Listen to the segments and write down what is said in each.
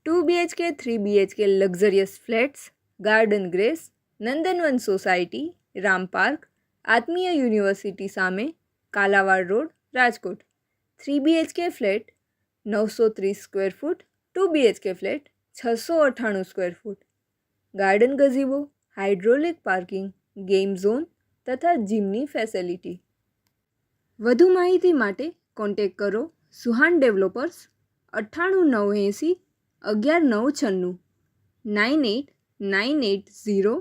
2 BHK 3 BHK luxurious flats, garden grace, Nandanvan society, Ram park, Atmiya university સામે, Kalawad road, Rajkot. 3 BHK flat 930 square foot, 2 BHK flat 698 square foot. Garden gazebo, hydraulic parking, game zone તથા જીમની facility. વધુ માહિતી માટે contact કરો સુહાન developers 98 980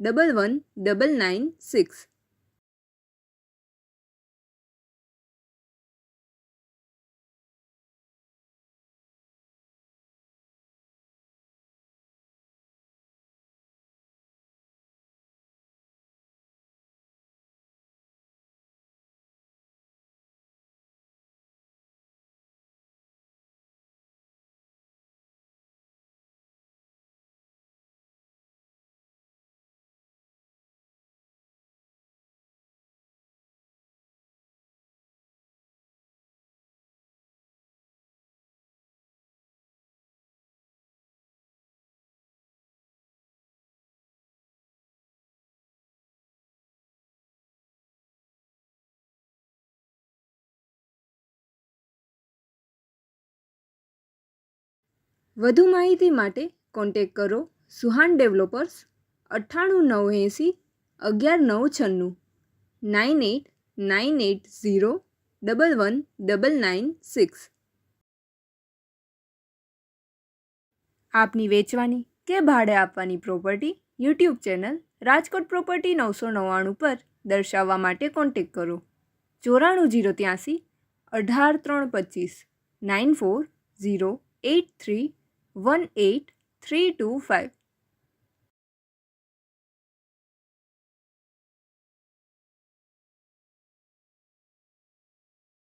11 996. વધુ માહિતી માટે કોન્ટેક્ટ કરો સુહાન ડેવલપર્સ 98 980 11 996. આપની વેચવાની કે ભાડે આપવાની property YouTube channel Rajkot property 999 પર દર્શાવવા માટે કોન્ટેક્ટ કરો 94 083 18 325 94 083 18 325.